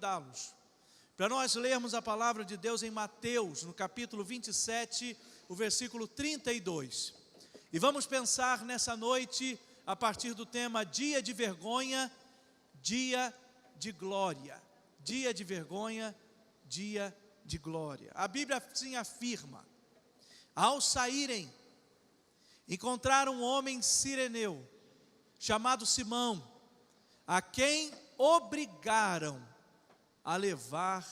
convidá-los para nós lermos a palavra de Deus em Mateus, no capítulo 27, o versículo 32. E vamos pensar nessa noite a partir do tema dia de vergonha, dia de glória. Dia de vergonha, dia de glória. A Bíblia assim afirma: ao saírem, encontraram um homem sireneu, chamado Simão, a quem obrigaram a levar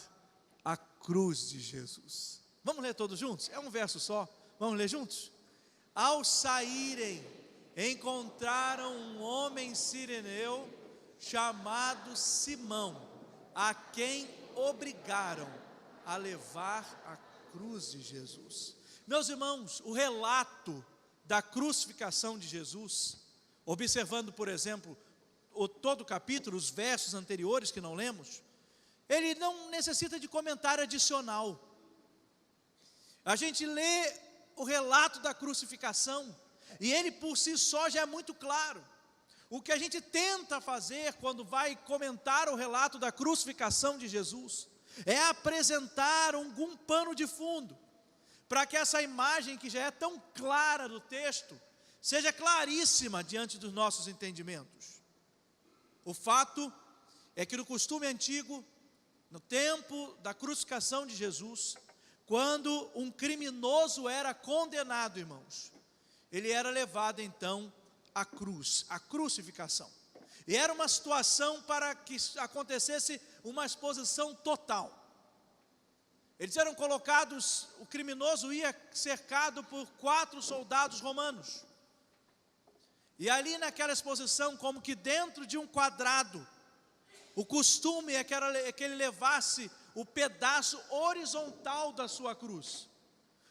a cruz de Jesus. Vamos ler todos juntos? É um verso só, vamos ler juntos? Ao saírem, encontraram um homem sireneu, chamado Simão, a quem obrigaram a levar a cruz de Jesus. Meus irmãos, o relato da crucificação de Jesus, observando, por exemplo, todo o capítulo, os versos anteriores que não lemos, ele não necessita de comentário adicional. A gente lê o relato da crucificação e ele por si só já é muito claro. O que a gente tenta fazer quando vai comentar o relato da crucificação de Jesus é apresentar algum pano de fundo, para que essa imagem que já é tão clara do texto seja claríssima diante dos nossos entendimentos. O fato é que no costume antigo, no tempo da crucificação de Jesus, quando um criminoso era condenado, irmãos, ele era levado então à cruz, à crucificação. E era uma situação para que acontecesse uma exposição total. Eles eram colocados, o criminoso ia cercado por 4 soldados romanos. E ali naquela exposição, como que dentro de um quadrado, o costume é que ele levasse o pedaço horizontal da sua cruz,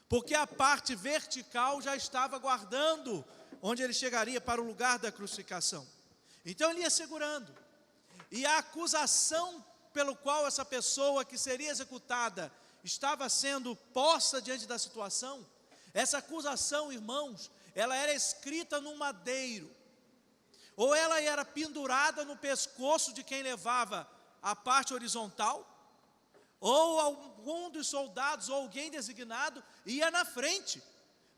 porque a parte vertical já estava guardando onde ele chegaria para o lugar da crucificação. Então ele ia segurando, e a acusação pelo qual essa pessoa que seria executada estava sendo posta diante da situação, essa acusação, irmãos, ela era escrita num madeiro, ou ela era pendurada no pescoço de quem levava a parte horizontal, ou algum dos soldados, ou alguém designado, ia na frente,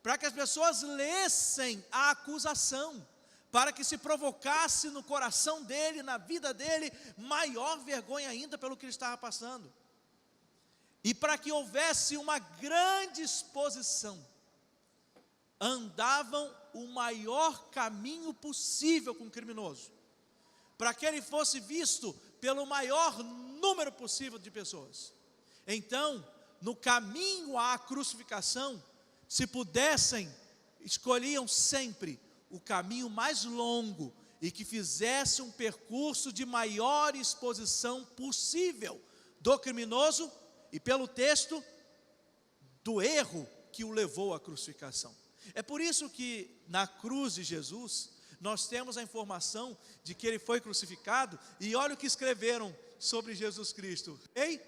para que as pessoas lessem a acusação, para que se provocasse no coração dele, na vida dele, maior vergonha ainda pelo que ele estava passando. E para que houvesse uma grande exposição, andavam o maior caminho possível com o criminoso, para que ele fosse visto pelo maior número possível de pessoas. Então, no caminho à crucificação, se pudessem, escolhiam sempre o caminho mais longo e que fizesse um percurso de maior exposição possível do criminoso e, pelo texto, do erro que o levou à crucificação. É por isso que na cruz de Jesus nós temos a informação de que ele foi crucificado, e olha o que escreveram sobre Jesus Cristo: Rei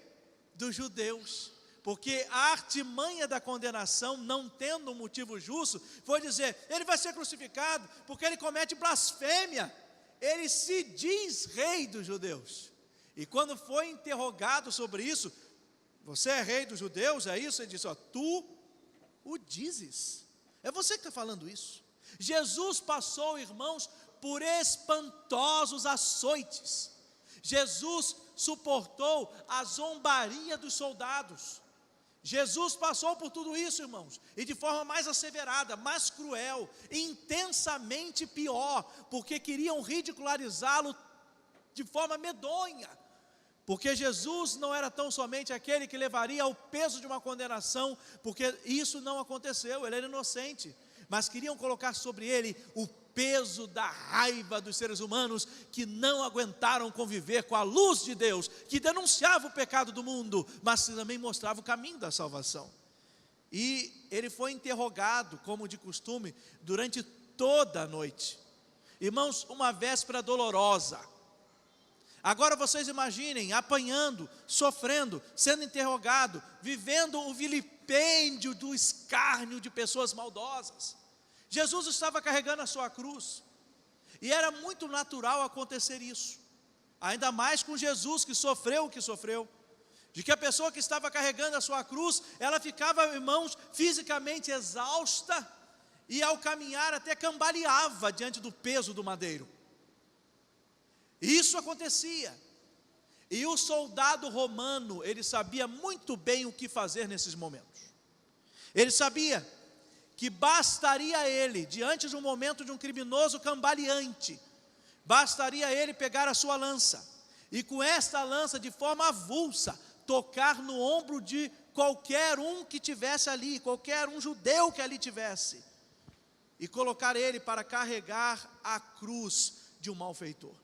dos judeus. Porque a artimanha da condenação, não tendo um motivo justo, foi dizer: ele vai ser crucificado porque ele comete blasfêmia, ele se diz rei dos judeus. E quando foi interrogado sobre isso: você é rei dos judeus, é isso? Ele disse: ó, tu o dizes. É você que está falando isso. Jesus passou, irmãos, por espantosos açoites. Jesus suportou a zombaria dos soldados. Jesus passou por tudo isso, irmãos, e de forma mais asseverada, mais cruel, intensamente pior, porque queriam ridicularizá-lo de forma medonha. Porque Jesus não era tão somente aquele que levaria ao peso de uma condenação, porque isso não aconteceu, ele era inocente, mas queriam colocar sobre ele o peso da raiva dos seres humanos que não aguentaram conviver com a luz de Deus, que denunciava o pecado do mundo, mas também mostrava o caminho da salvação. E ele foi interrogado, como de costume, durante toda a noite. Irmãos, uma véspera dolorosa. Agora vocês imaginem, apanhando, sofrendo, sendo interrogado, vivendo o vilipêndio do escárnio de pessoas maldosas. Jesus estava carregando a sua cruz, e era muito natural acontecer isso. ainda mais com Jesus que sofreu o que sofreu, de que a pessoa que estava carregando a sua cruz, ela ficava, irmãos, fisicamente exausta, e ao caminhar até cambaleava diante do peso do madeiro. Isso acontecia, e o soldado romano, ele sabia muito bem o que fazer nesses momentos. Ele sabia que bastaria a ele, diante de um momento de um criminoso cambaleante, bastaria a ele pegar a sua lança, e com esta lança, de forma avulsa, tocar no ombro de qualquer um que tivesse ali, qualquer um judeu que ali tivesse, e colocar ele para carregar a cruz de um malfeitor.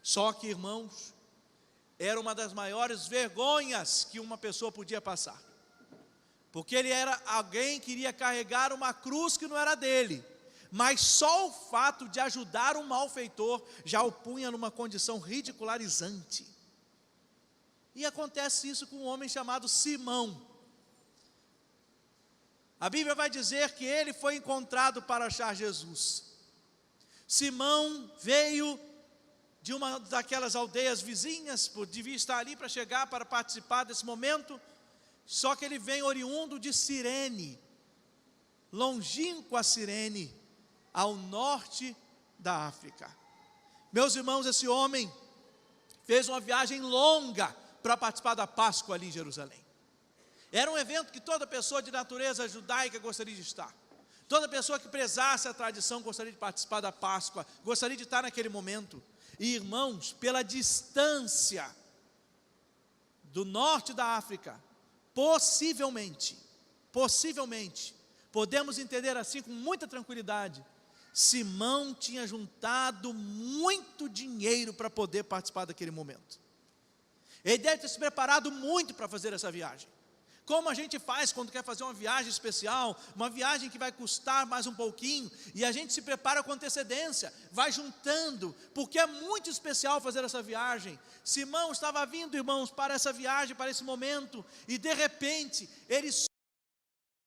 Só que, irmãos, era uma das maiores vergonhas que uma pessoa podia passar, porque ele era alguém que iria carregar uma cruz que não era dele, mas só o fato de ajudar um malfeitor já o punha numa condição ridicularizante. E acontece isso com um homem chamado Simão. A Bíblia vai dizer que ele foi encontrado para achar Jesus. Simão veio de uma daquelas aldeias vizinhas, devia estar ali para chegar, para participar desse momento, só que ele vem oriundo de Cirene, longínqua Cirene, ao norte da África. Meus irmãos, esse homem fez uma viagem longa para participar da Páscoa ali em Jerusalém. Era um evento que toda pessoa de natureza judaica gostaria de estar. Toda pessoa que prezasse a tradição gostaria de participar da Páscoa, gostaria de estar naquele momento. E, irmãos, pela distância do norte da África, possivelmente, podemos entender assim com muita tranquilidade, Simão tinha juntado muito dinheiro para poder participar daquele momento. Ele deve ter se preparado muito para fazer essa viagem. Como a gente faz quando quer fazer uma viagem especial, uma viagem que vai custar mais um pouquinho, e a gente se prepara com antecedência, vai juntando, porque é muito especial fazer essa viagem. Simão estava vindo, irmãos, para essa viagem, para esse momento, e de repente, ele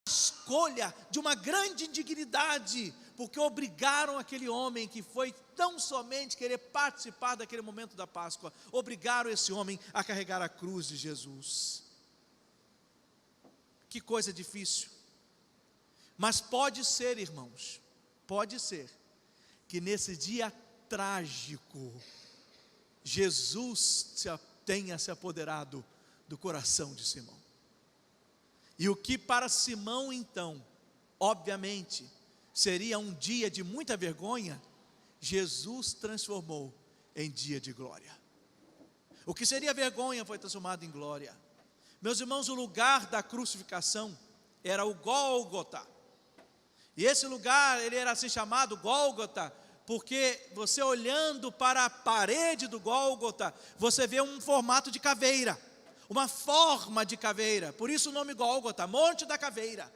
escolha de uma grande indignidade, porque obrigaram aquele homem que foi tão somente querer participar daquele momento da Páscoa, obrigaram esse homem a carregar a cruz de Jesus. Que coisa difícil. Mas pode ser, irmãos, pode ser que nesse dia trágico, Jesus tenha se apoderado do coração de Simão. E o que para Simão então, obviamente, seria um dia de muita vergonha, Jesus transformou em dia de glória. O que seria vergonha foi transformado em glória. Meus irmãos, o lugar da crucificação era o Gólgota. E esse lugar, ele era assim chamado Gólgota, porque você olhando para a parede do Gólgota, você vê um formato de caveira, uma forma de caveira, por isso o nome Gólgota, Monte da Caveira.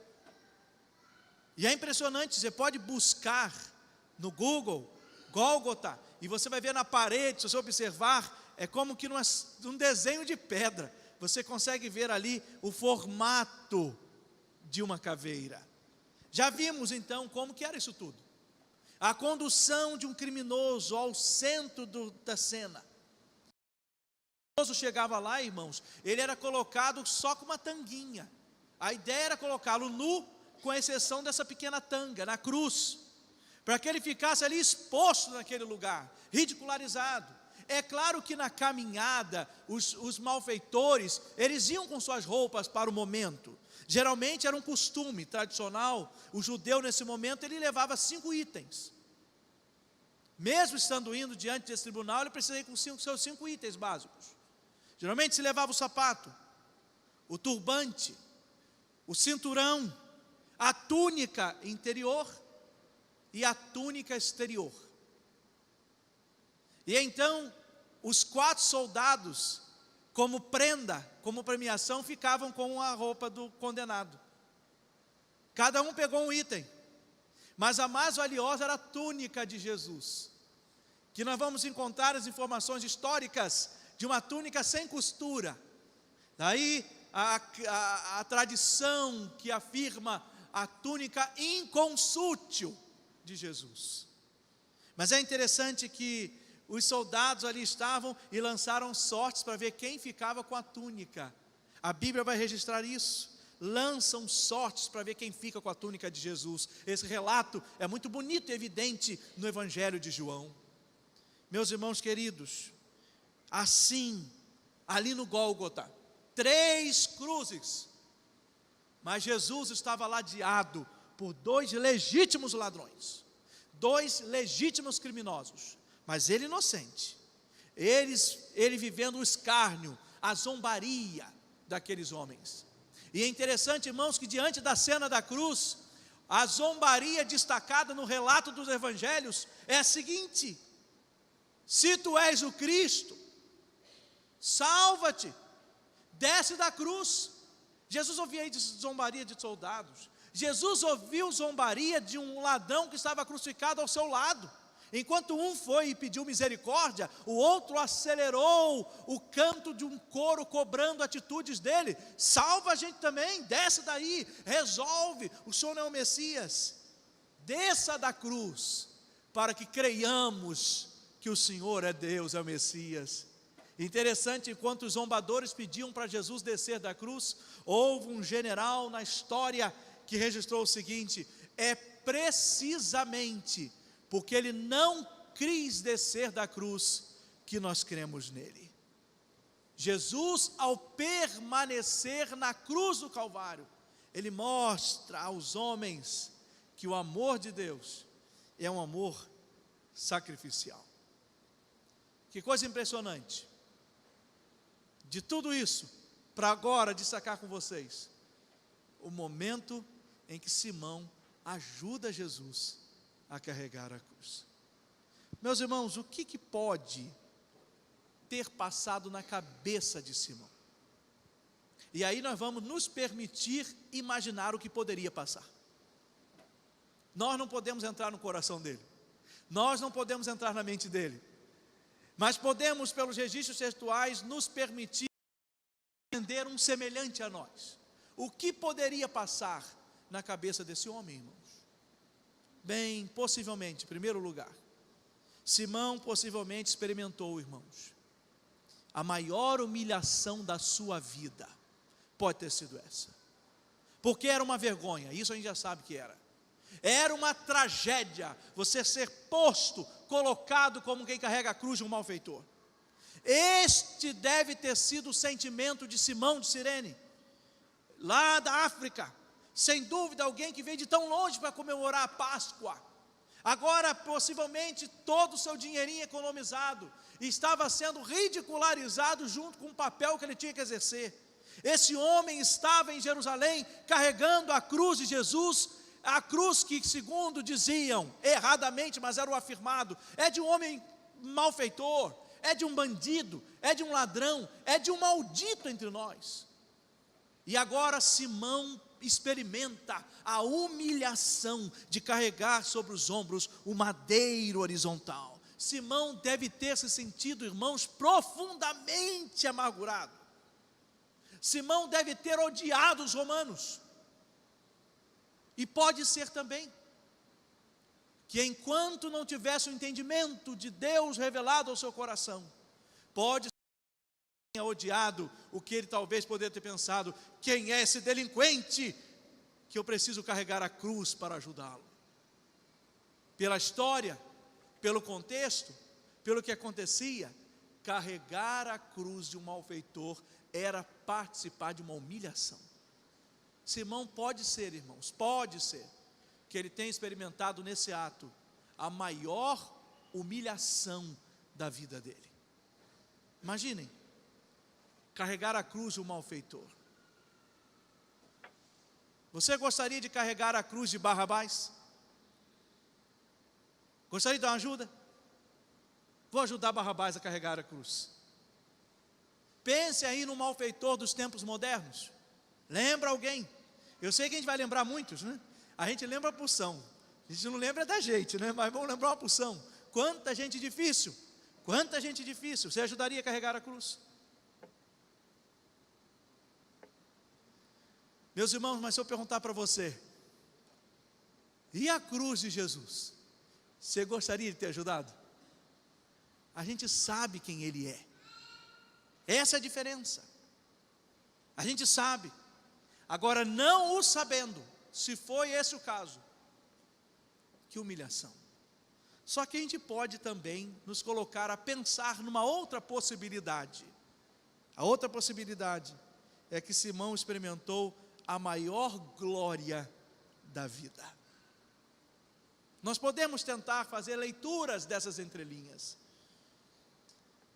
E é impressionante, você pode buscar no Google, Gólgota, e você vai ver na parede, se você observar, é como que num desenho de pedra, você consegue ver ali o formato de uma caveira. Já vimos então como que era isso tudo. A condução de um criminoso ao centro da cena. O criminoso chegava lá, irmãos, ele era colocado só com uma tanguinha. A ideia era colocá-lo nu, com exceção dessa pequena tanga, na cruz, para que ele ficasse ali exposto naquele lugar, ridicularizado. É claro que na caminhada, os malfeitores, eles iam com suas roupas para o momento. Geralmente era um costume tradicional, o judeu nesse momento, ele levava 5 itens. Mesmo estando indo diante desse tribunal, ele precisava ir com seus 5 itens básicos. Geralmente se levava o sapato, o turbante, o cinturão, a túnica interior e a túnica exterior. E então, os 4 soldados, como prenda, como premiação, ficavam com a roupa do condenado. Cada um pegou um item, mas a mais valiosa era a túnica de Jesus, que nós vamos encontrar as informações históricas de uma túnica sem costura. Daí a tradição que afirma a túnica inconsútil de Jesus. Mas é interessante que os soldados ali estavam e lançaram sortes para ver quem ficava com a túnica. A Bíblia vai registrar isso. Lançam sortes para ver quem fica com a túnica de Jesus. Esse relato é muito bonito e evidente no Evangelho de João. Meus irmãos queridos, assim, ali no Gólgota, 3 cruzes, mas Jesus estava ladeado por 2 legítimos ladrões, 2 legítimos criminosos, mas ele inocente, ele vivendo o escárnio, a zombaria daqueles homens. E é interessante, irmãos, que diante da cena da cruz, a zombaria destacada no relato dos evangelhos é a seguinte: se tu és o Cristo, salva-te, desce da cruz. Jesus ouvia zombaria de soldados, Jesus ouviu zombaria de um ladrão que estava crucificado ao seu lado. Enquanto um foi e pediu misericórdia, o outro acelerou o canto de um coro cobrando atitudes dele. Salva a gente também, desce daí, resolve, o Senhor não é o Messias. Desça da cruz, para que creiamos que o Senhor é Deus, é o Messias. Interessante, enquanto os zombadores pediam para Jesus descer da cruz, houve um general na história que registrou o seguinte: é precisamente porque ele não quis descer da cruz que nós cremos nele. Jesus, ao permanecer na cruz do Calvário, ele mostra aos homens que o amor de Deus é um amor sacrificial. Que coisa impressionante. De tudo isso, para agora destacar com vocês o momento em que Simão ajuda Jesus a carregar a cruz. Meus irmãos, o que pode ter passado na cabeça de Simão? E aí nós vamos nos permitir imaginar o que poderia passar. Nós não podemos entrar no coração dele, nós não podemos entrar na mente dele, mas podemos, pelos registros textuais, nos permitir entender um semelhante a nós. O que poderia passar na cabeça desse homem, irmãos? Bem, possivelmente, em primeiro lugar, Simão possivelmente experimentou, irmãos, a maior humilhação da sua vida. Pode ter sido essa, porque era uma vergonha, isso a gente já sabe que era. Era uma tragédia você ser posto, colocado como quem carrega a cruz de um malfeitor. Este deve ter sido o sentimento de Simão de Cirene, lá da África. Sem dúvida, alguém que veio de tão longe para comemorar a Páscoa. Agora, possivelmente, todo o seu dinheirinho economizado estava sendo ridicularizado junto com o papel que ele tinha que exercer. Esse homem estava em Jerusalém carregando a cruz de Jesus, a cruz que, segundo diziam, erradamente, mas era o afirmado, é de um homem malfeitor, é de um bandido, é de um ladrão, é de um maldito entre nós. E agora Simão experimenta a humilhação de carregar sobre os ombros o madeiro horizontal. Simão deve ter se sentido, irmãos, profundamente amargurado. Simão deve ter odiado os romanos. E pode ser também que enquanto não tivesse o entendimento de Deus revelado ao seu coração, pode ser que tenha odiado o que ele talvez poderia ter pensado: quem é esse delinquente que eu preciso carregar a cruz para ajudá-lo? Pela história, pelo contexto, pelo que acontecia, carregar a cruz de um malfeitor era participar de uma humilhação. Simão pode ser, irmãos, pode ser que ele tenha experimentado nesse ato a maior humilhação da vida dele. Imaginem, carregar a cruz de um malfeitor. Você gostaria de carregar a cruz de Barrabás? Gostaria de dar uma ajuda? Vou ajudar Barrabás a carregar a cruz. Pense aí no malfeitor dos tempos modernos. Lembra alguém? Eu sei que a gente vai lembrar muitos, né? A gente lembra a porção, a gente não lembra da gente, né? Mas vamos lembrar uma porção. Quanta gente difícil, quanta gente difícil. Você ajudaria a carregar a cruz? Meus irmãos, mas se eu perguntar para você, e a cruz de Jesus? Você gostaria de ter ajudado? a gente sabe quem Ele é. Essa é a diferença. A gente sabe. Agora, não o sabendo, se foi esse o caso, que humilhação. Só que a gente pode também nos colocar a pensar numa outra possibilidade. A outra possibilidade é que Simão experimentou a maior glória da vida. Nós podemos tentar fazer leituras dessas entrelinhas.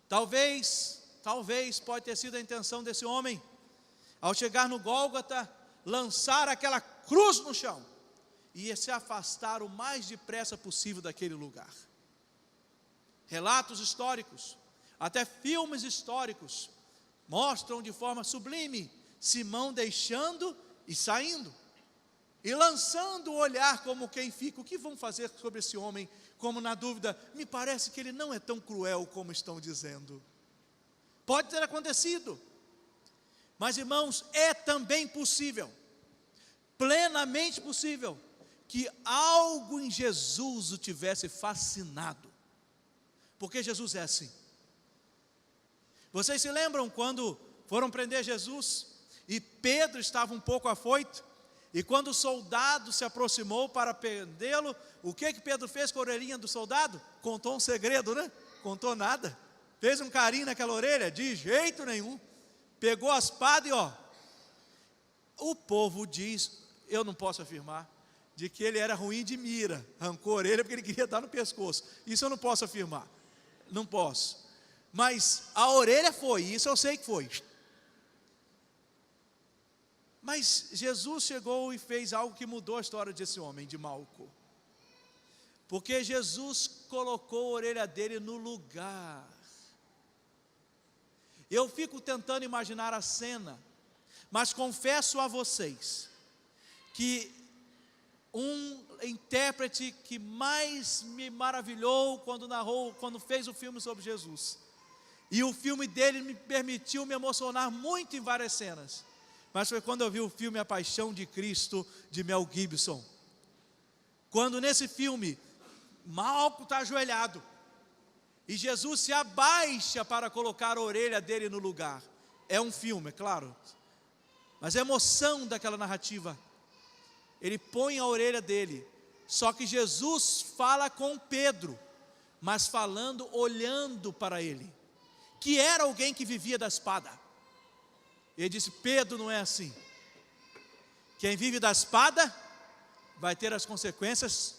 Talvez pode ter sido a intenção desse homem, ao chegar no Gólgota, lançar aquela cruz no chão e se afastar o mais depressa possível daquele lugar. Relatos históricos, até filmes históricos, mostram de forma sublime Simão deixando e saindo, e lançando o olhar como quem fica: o que vão fazer sobre esse homem? Como na dúvida, me parece que ele não é tão cruel como estão dizendo. Pode ter acontecido, mas irmãos, é também possível, plenamente possível, que algo em Jesus o tivesse fascinado, porque Jesus é assim. Vocês se lembram quando foram prender Jesus e Pedro estava um pouco afoito, e quando o soldado se aproximou para prendê-lo, o que Pedro fez com a orelhinha do soldado? Contou um segredo, né? Contou nada, fez um carinho naquela orelha? De jeito nenhum. Pegou a espada e o povo diz, eu não posso afirmar, de que ele era ruim de mira, arrancou a orelha porque ele queria dar no pescoço. Isso eu não posso afirmar, não posso. Mas a orelha foi, isso eu sei que foi. Mas Jesus chegou e fez algo que mudou a história desse homem, de Malco. Porque Jesus colocou a orelha dele no lugar. Eu fico tentando imaginar a cena, mas confesso a vocês, que um intérprete que mais me maravilhou quando fez o filme sobre Jesus, e o filme dele me permitiu me emocionar muito em várias cenas, mas foi quando eu vi o filme A Paixão de Cristo, de Mel Gibson. Quando nesse filme, Malco está ajoelhado, e Jesus se abaixa para colocar a orelha dele no lugar. É um filme, é claro, mas a emoção daquela narrativa, ele põe a orelha dele, só que Jesus fala com Pedro, mas falando, olhando para ele, que era alguém que vivia da espada. Ele disse: Pedro, não é assim. Quem vive da espada vai ter as consequências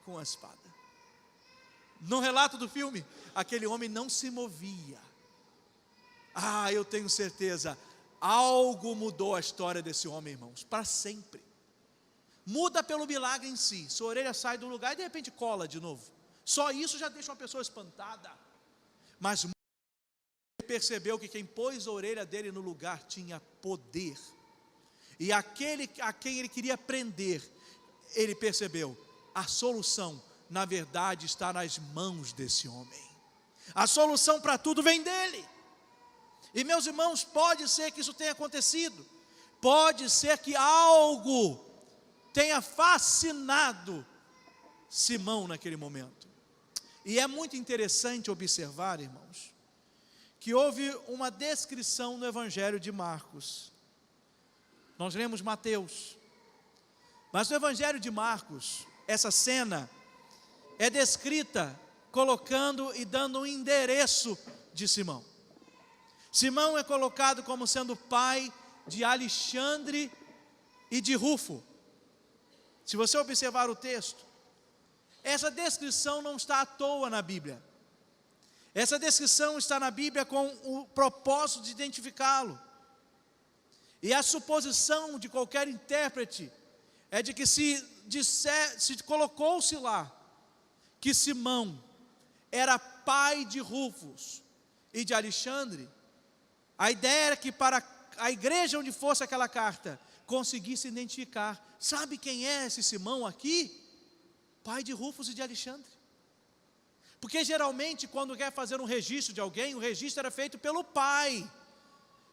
com a espada. No relato do filme, aquele homem não se movia. Eu tenho certeza, algo mudou a história desse homem, irmãos, para sempre. Muda pelo milagre em si. Sua orelha sai do lugar e de repente cola de novo. Só isso já deixa uma pessoa espantada. Mas percebeu que quem pôs a orelha dele no lugar tinha poder, e aquele a quem ele queria prender, ele percebeu, a solução na verdade está nas mãos desse homem. A solução para tudo vem dele. E meus irmãos, pode ser que isso tenha acontecido, pode ser que algo tenha fascinado Simão naquele momento. E é muito interessante observar, irmãos, que houve uma descrição no Evangelho de Marcos. Nós lemos Mateus, mas no Evangelho de Marcos, essa cena é descrita colocando e dando um endereço de Simão. Simão é colocado como sendo pai de Alexandre e de Rufo. Se você observar o texto, essa descrição não está à toa na Bíblia. Essa descrição está na Bíblia com o propósito de identificá-lo. E a suposição de qualquer intérprete é de que se colocou-se lá que Simão era pai de Rufus e de Alexandre, a ideia era que para a igreja onde fosse aquela carta, conseguisse identificar, sabe quem é esse Simão aqui? Pai de Rufus e de Alexandre. Porque geralmente quando quer fazer um registro de alguém, o registro era feito pelo pai,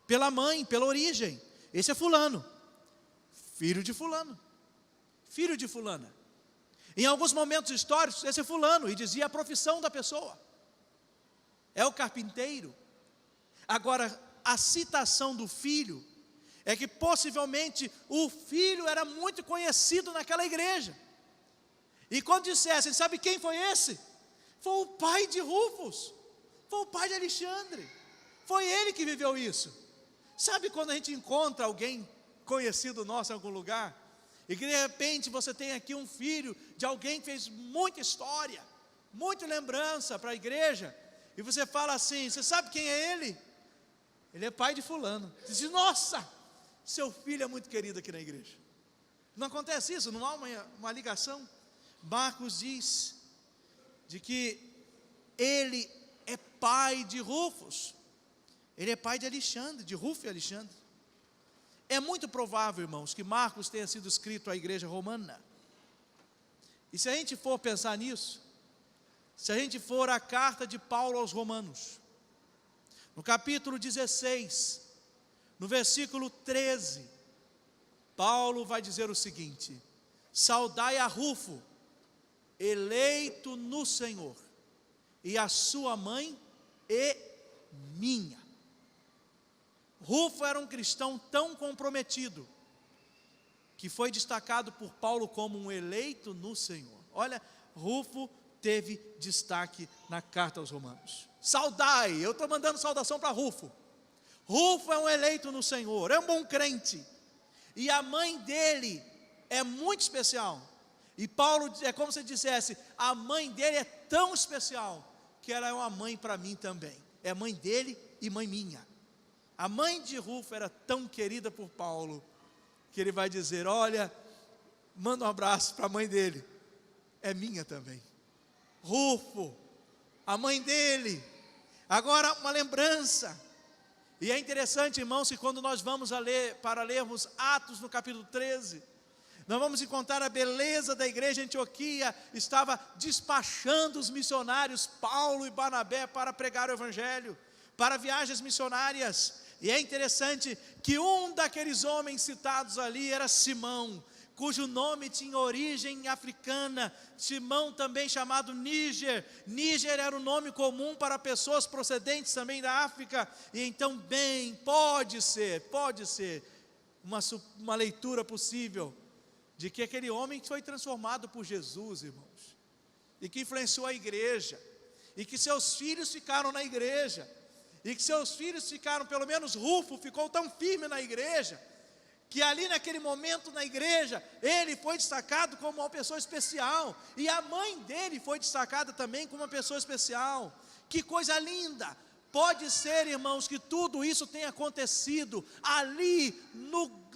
pela mãe, pela origem. Esse é fulano, filho de fulano, filho de fulana. Em alguns momentos históricos, esse é fulano, e dizia a profissão da pessoa. é o carpinteiro. Agora, a citação do filho é que possivelmente o filho era muito conhecido naquela igreja. E quando dissessem, sabe quem foi esse? Foi o pai de Rufus, foi o pai de Alexandre, foi ele que viveu isso. Sabe quando a gente encontra alguém conhecido nosso em algum lugar, e que de repente você tem aqui um filho de alguém que fez muita história, muita lembrança para a igreja, e você fala assim, você sabe quem é ele? Ele é pai de fulano. Você diz, nossa, seu filho é muito querido aqui na igreja. Não acontece isso, não há uma ligação. Marcos diz de que ele é pai de Rufus, ele é pai de Alexandre, de Rufo e Alexandre. É muito provável, irmãos, que Marcos tenha sido escrito à igreja romana. E se a gente for pensar nisso, se a gente for à carta de Paulo aos Romanos, no capítulo 16, no versículo 13, Paulo vai dizer o seguinte: saudai a Rufo, eleito no Senhor, e a sua mãe e minha. Rufo era um cristão tão comprometido, que foi destacado por Paulo como um eleito no Senhor. Olha, Rufo teve destaque na carta aos Romanos. Saudai, eu estou mandando saudação para Rufo. Rufo é um eleito no Senhor, é um bom crente, e a mãe dele é muito especial. E Paulo, é como se dissesse, a mãe dele é tão especial, que ela é uma mãe para mim também, é mãe dele e mãe minha. A mãe de Rufo era tão querida por Paulo, que ele vai dizer, olha, manda um abraço para a mãe dele, é minha também. Rufo, a mãe dele. Agora uma lembrança, e é interessante, irmãos, que quando nós vamos para lermos Atos no capítulo 13, nós vamos encontrar a beleza da igreja em Antioquia, estava despachando os missionários Paulo e Barnabé para pregar o evangelho, para viagens missionárias. E é interessante que um daqueles homens citados ali era Simão, cujo nome tinha origem africana, Simão também chamado Níger. Níger era um nome comum para pessoas procedentes também da África, e então bem, pode ser uma leitura possível, de que aquele homem foi transformado por Jesus, irmãos, e que influenciou a igreja, e que seus filhos ficaram na igreja, e que seus filhos ficaram, pelo menos Rufo ficou tão firme na igreja, que ali naquele momento na igreja, ele foi destacado como uma pessoa especial, e a mãe dele foi destacada também como uma pessoa especial. Que coisa linda! Pode ser, irmãos, que tudo isso tenha acontecido ali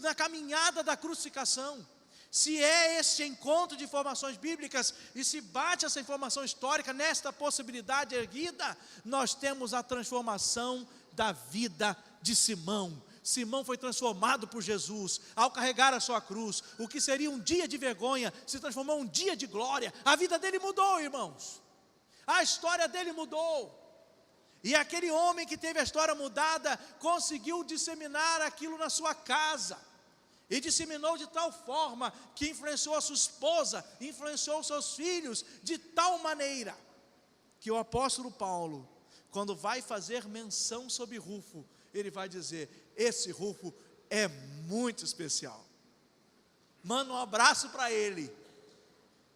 na caminhada da crucificação. Se é este encontro de informações bíblicas, e se bate essa informação histórica nesta possibilidade erguida, nós temos a transformação da vida de Simão. Simão foi transformado por Jesus, ao carregar a sua cruz. O que seria um dia de vergonha, se transformou em um dia de glória. A vida dele mudou, irmãos, a história dele mudou, e aquele homem que teve a história mudada, conseguiu disseminar aquilo na sua casa, e disseminou de tal forma, que influenciou a sua esposa, influenciou os seus filhos, de tal maneira, que o apóstolo Paulo, quando vai fazer menção sobre Rufo, ele vai dizer, esse Rufo é muito especial. Manda um abraço para ele,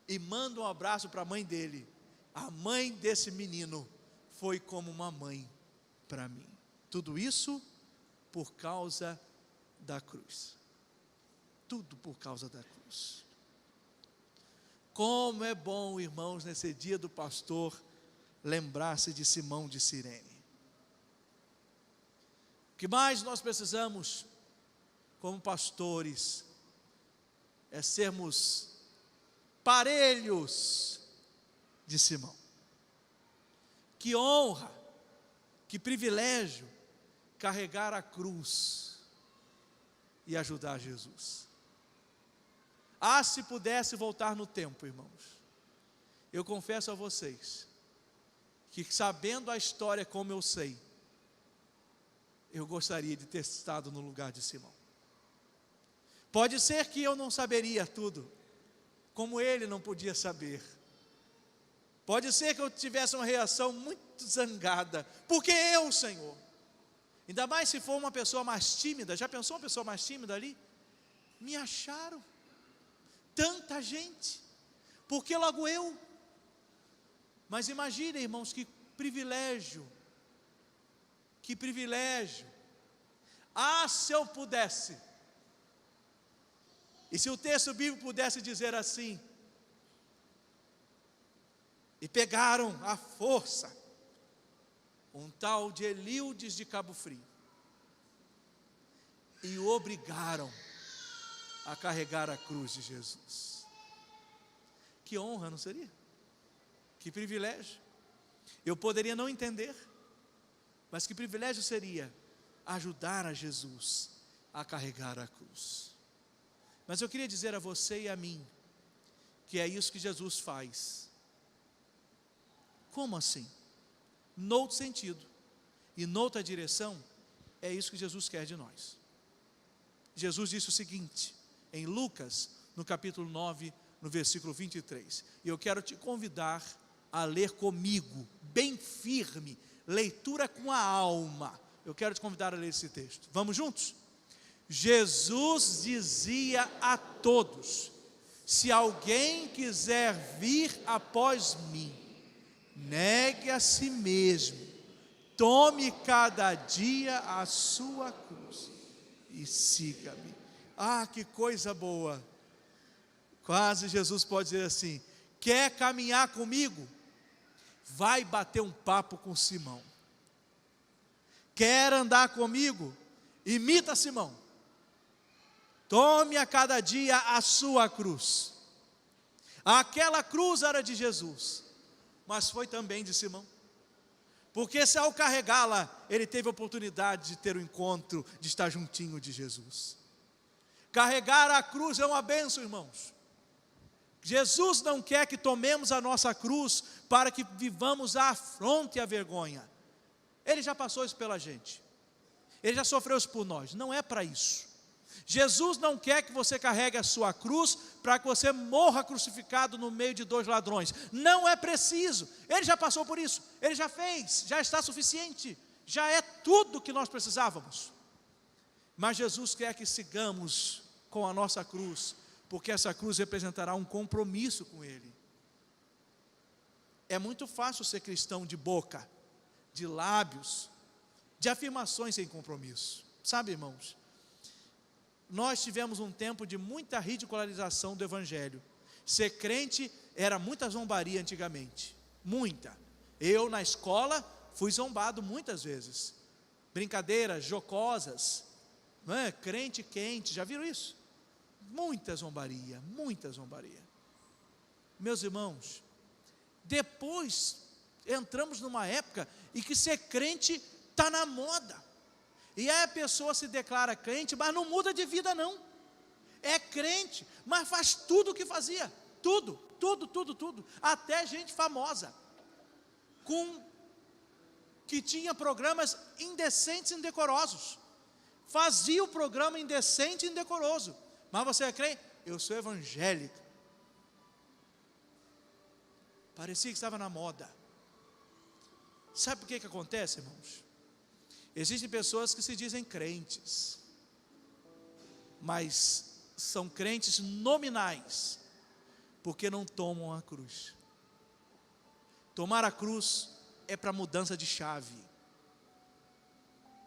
e manda um abraço para a mãe dele. A mãe desse menino foi como uma mãe para mim. Tudo isso por causa da cruz. Tudo por causa da cruz. Como é bom, irmãos, nesse dia do pastor, lembrar-se de Simão de Cirene. O que mais nós precisamos, como pastores, é sermos parelhos de Simão. Que honra, que privilégio, carregar a cruz e ajudar Jesus. Ah, se pudesse voltar no tempo, irmãos, eu confesso a vocês, que sabendo a história como eu sei, eu gostaria de ter estado no lugar de Simão. Pode ser que eu não saberia tudo, como ele não podia saber. Pode ser que eu tivesse uma reação muito zangada. Por que eu, Senhor? Ainda mais se for uma pessoa mais tímida. Já pensou uma pessoa mais tímida ali? Me acharam. Tanta gente. Por que logo eu? Mas imaginem, irmãos, que privilégio. Que privilégio. Ah, se eu pudesse. E se o texto bíblico pudesse dizer assim: e pegaram à força um tal de Elildes de Cabo Frio e o obrigaram a carregar a cruz de Jesus. Que honra, não seria? Que privilégio. Eu poderia não entender, mas que privilégio seria ajudar a Jesus a carregar a cruz. Mas eu queria dizer a você e a mim que é isso que Jesus faz. Como assim? Noutro sentido e noutra direção, é isso que Jesus quer de nós. Jesus disse o seguinte, em Lucas, no capítulo 9, no versículo 23. E eu quero te convidar a ler comigo, bem firme, leitura com a alma. Eu quero te convidar a ler esse texto. Vamos juntos? Jesus dizia a todos: se alguém quiser vir após mim, negue a si mesmo, tome cada dia a sua cruz e siga-me. Ah, que coisa boa! Quase Jesus pode dizer assim: quer caminhar comigo? Vai bater um papo com Simão. Quer andar comigo? Imita Simão. Tome a cada dia a sua cruz. Aquela cruz era de Jesus, mas foi também de Simão. Porque se ao carregá-la, ele teve a oportunidade de ter o encontro, de estar juntinho de Jesus. Carregar a cruz é uma bênção, irmãos. Jesus não quer que tomemos a nossa cruz para que vivamos a afronta e a vergonha. Ele já passou isso pela gente. Ele já sofreu isso por nós. Não é para isso. Jesus não quer que você carregue a sua cruz para que você morra crucificado no meio de dois ladrões. Não é preciso. Ele já passou por isso. Ele já fez. Já está suficiente. Já é tudo que nós precisávamos. Mas Jesus quer que sigamos com a nossa cruz, porque essa cruz representará um compromisso com Ele. É muito fácil ser cristão de boca, de lábios, de afirmações sem compromisso. Sabe, irmãos, nós tivemos um tempo de muita ridicularização do Evangelho. Ser crente era muita zombaria antigamente, muita. Eu na escola fui zombado muitas vezes. Brincadeiras jocosas, não é? Crente quente, já viram isso? Muita zombaria, muita zombaria. Meus irmãos, depois entramos numa época em que ser crente está na moda. E aí a pessoa se declara crente, mas não muda de vida não. É crente, mas faz tudo o que fazia. Tudo. Até gente famosa, que tinha programas indecentes e indecorosos. Fazia o programa indecente e indecoroso. Mas você é crente? Eu sou evangélico. Parecia que estava na moda. Sabe por que acontece, irmãos? Existem pessoas que se dizem crentes, mas são crentes nominais, porque não tomam a cruz. Tomar a cruz é para mudança de chave.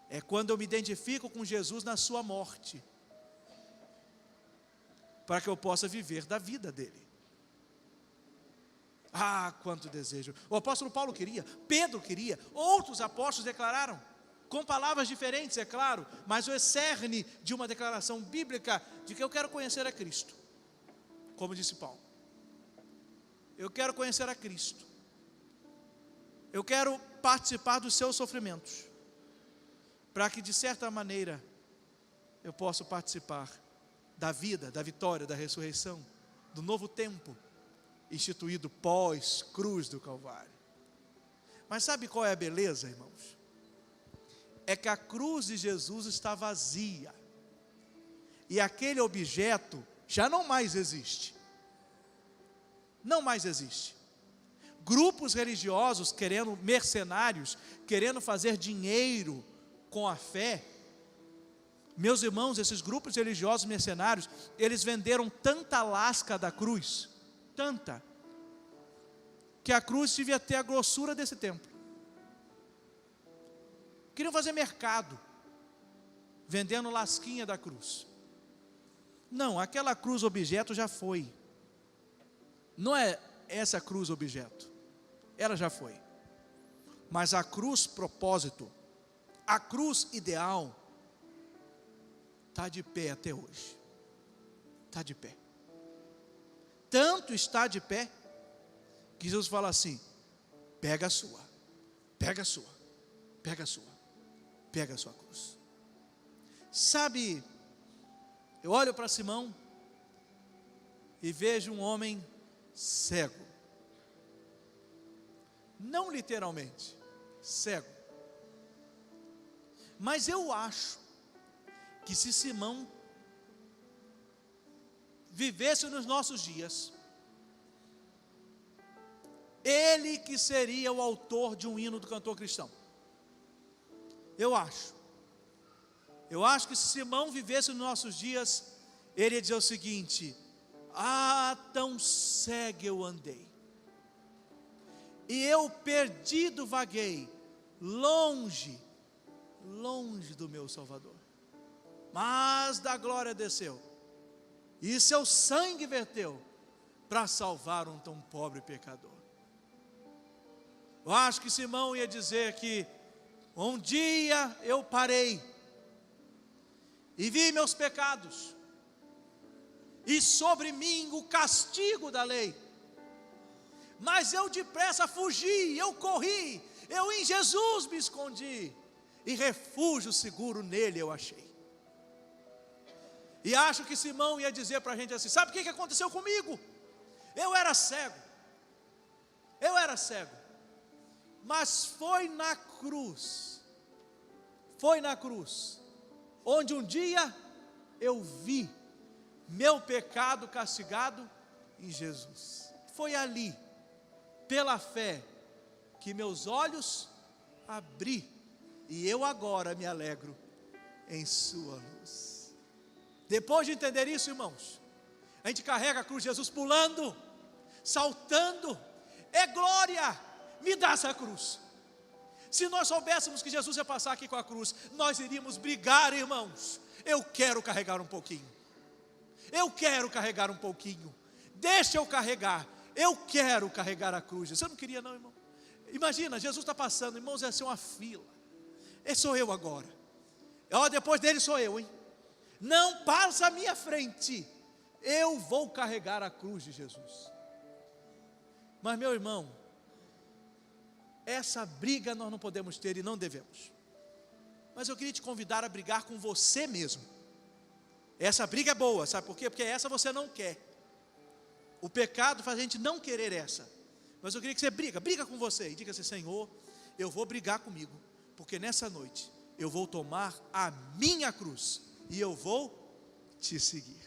É quando eu me identifico com Jesus na sua morte, para que eu possa viver da vida dele. Ah, quanto desejo! O apóstolo Paulo queria, Pedro queria, outros apóstolos declararam, com palavras diferentes, é claro, mas o cerne de uma declaração bíblica de que eu quero conhecer a Cristo, como disse Paulo. Eu quero conhecer a Cristo. Eu quero participar dos seus sofrimentos, para que de certa maneira eu possa participar da vida, da vitória, da ressurreição, do novo tempo instituído pós-cruz do Calvário. Mas sabe qual é a beleza, irmãos? É que a cruz de Jesus está vazia, e aquele objeto já não mais existe. Não mais existe. grupos religiosos querendo, mercenários, querendo fazer dinheiro com a fé. Meus irmãos, esses grupos religiosos mercenários, eles venderam tanta lasca da cruz, tanta, que a cruz devia ter a grossura desse templo. Queriam fazer mercado, vendendo lasquinha da cruz. Não, aquela cruz objeto já foi. Não é essa cruz objeto, ela já foi. Mas a cruz propósito, a cruz ideal, está de pé até hoje. Está de pé. Tanto está de pé, que Jesus fala assim: pega a sua, pega a sua, pega a sua, pega a sua cruz. Sabe, eu olho para Simão e vejo um homem cego. Não literalmente, cego. Mas eu acho que se Simão vivesse nos nossos dias, ele que seria o autor de um hino do cantor cristão. Eu acho que se Simão vivesse nos nossos dias, ele ia dizer o seguinte: ah, tão cego eu andei, e eu perdido vaguei, longe do meu Salvador. Mas da glória desceu, e seu sangue verteu, para salvar um tão pobre pecador. Eu acho que Simão ia dizer que um dia eu parei, e vi meus pecados, e sobre mim o castigo da lei, mas eu depressa fugi, eu corri, eu em Jesus me escondi, e refúgio seguro nele eu achei. E acho que Simão ia dizer para a gente assim: sabe o que aconteceu comigo? Eu era cego, mas foi na cruz, onde um dia eu vi meu pecado castigado em Jesus. Foi ali, pela fé, que meus olhos abri, e eu agora me alegro em sua luz. Depois de entender isso, irmãos, a gente carrega a cruz de Jesus pulando, saltando. É glória, me dá essa cruz. Se nós soubéssemos que Jesus ia passar aqui com a cruz, nós iríamos brigar, irmãos. Eu quero carregar um pouquinho, deixa eu carregar, eu quero carregar a cruz. Você não queria não, irmão? Imagina, Jesus está passando, irmãos, ia ser uma fila. Sou eu agora, depois dele sou eu, hein? Não passa à minha frente, eu vou carregar a cruz de Jesus. Mas meu irmão, essa briga nós não podemos ter e não devemos. Mas eu queria te convidar a brigar com você mesmo. Essa briga é boa, sabe por quê? Porque essa você não quer. O pecado faz a gente não querer essa. Mas eu queria que você briga com você e diga assim: Senhor, eu vou brigar comigo, porque nessa noite eu vou tomar a minha cruz e eu vou te seguir.